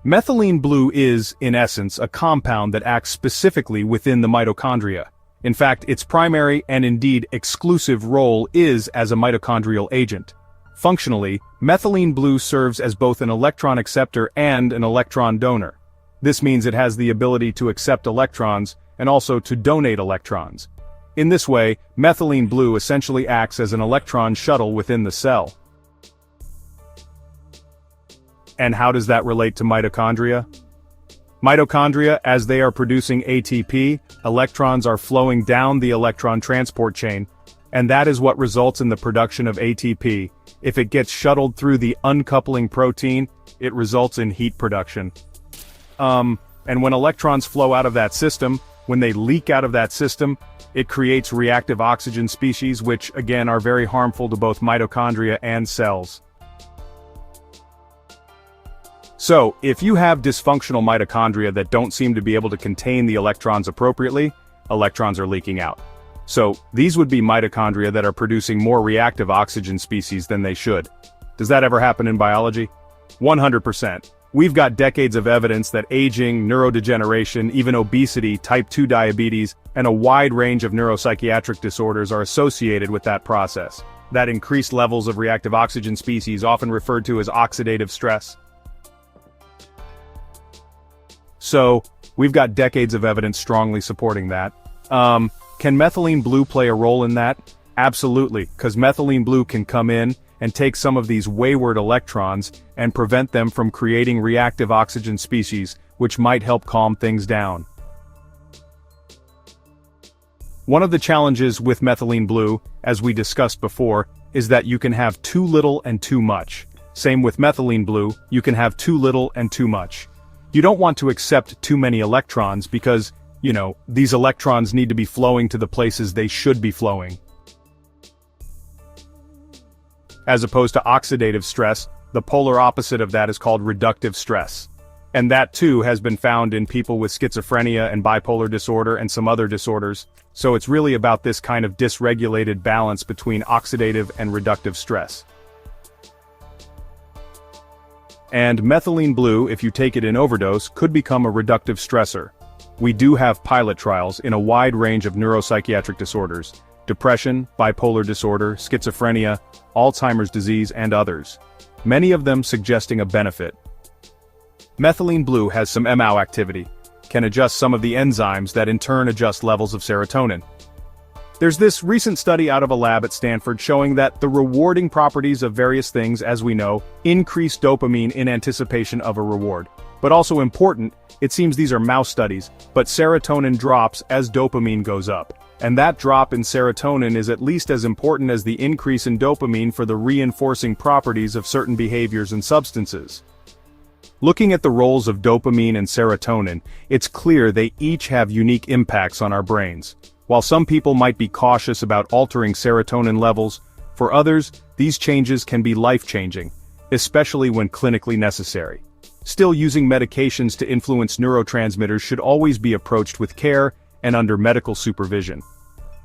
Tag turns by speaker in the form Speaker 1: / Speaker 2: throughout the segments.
Speaker 1: Methylene blue is, in essence, a compound that acts specifically within the mitochondria. In fact, its primary and indeed exclusive role is as a mitochondrial agent. Functionally, methylene blue serves as both an electron acceptor and an electron donor. This means it has the ability to accept electrons and also to donate electrons. In this way, methylene blue essentially acts as an electron shuttle within the cell. And how does that relate to mitochondria? Mitochondria, as they are producing ATP, electrons are flowing down the electron transport chain, and that is what results in the production of ATP. If it gets shuttled through the uncoupling protein, it results in heat production. And when electrons flow out of that system, when they leak out of that system, it creates reactive oxygen species, which again are very harmful to both mitochondria and cells. So, if you have dysfunctional mitochondria that don't seem to be able to contain the electrons appropriately, electrons are leaking out. So, these would be mitochondria that are producing more reactive oxygen species than they should. Does that ever happen in biology? 100%. We've got decades of evidence that aging, neurodegeneration, even obesity, type 2 diabetes, and a wide range of neuropsychiatric disorders are associated with that process. That increased levels of reactive oxygen species, often referred to as oxidative stress. So, we've got decades of evidence strongly supporting that. Can methylene blue play a role in that? Absolutely, because methylene blue can come in and take some of these wayward electrons and prevent them from creating reactive oxygen species, which might help calm things down. One of the challenges with methylene blue, as we discussed before, is that you can have too little and too much. Same with methylene blue, you can have too little and too much. You don't want to accept too many electrons because, these electrons need to be flowing to the places they should be flowing. As opposed to oxidative stress, the polar opposite of that is called reductive stress. And that too has been found in people with schizophrenia and bipolar disorder and some other disorders, so it's really about this kind of dysregulated balance between oxidative and reductive stress. And methylene blue, if you take it in overdose, could become a reductive stressor. We do have pilot trials in a wide range of neuropsychiatric disorders: depression, bipolar disorder, schizophrenia, Alzheimer's disease, and others. Many of them suggesting a benefit. Methylene blue has some MAO activity, can adjust some of the enzymes that in turn adjust levels of serotonin. There's this recent study out of a lab at Stanford showing that the rewarding properties of various things, as we know, increase dopamine in anticipation of a reward. But also important, it seems these are mouse studies, but serotonin drops as dopamine goes up. And that drop in serotonin is at least as important as the increase in dopamine for the reinforcing properties of certain behaviors and substances. Looking at the roles of dopamine and serotonin, it's clear they each have unique impacts on our brains. While some people might be cautious about altering serotonin levels, for others, these changes can be life-changing, especially when clinically necessary. Still, using medications to influence neurotransmitters should always be approached with care and under medical supervision.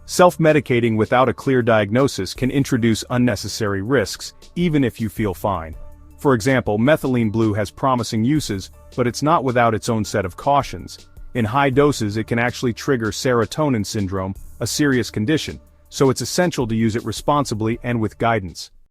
Speaker 1: Self-medicating without a clear diagnosis can introduce unnecessary risks, even if you feel fine. For example, methylene blue has promising uses, but it's not without its own set of cautions. In high doses, it can actually trigger serotonin syndrome, a serious condition, so it's essential to use it responsibly and with guidance.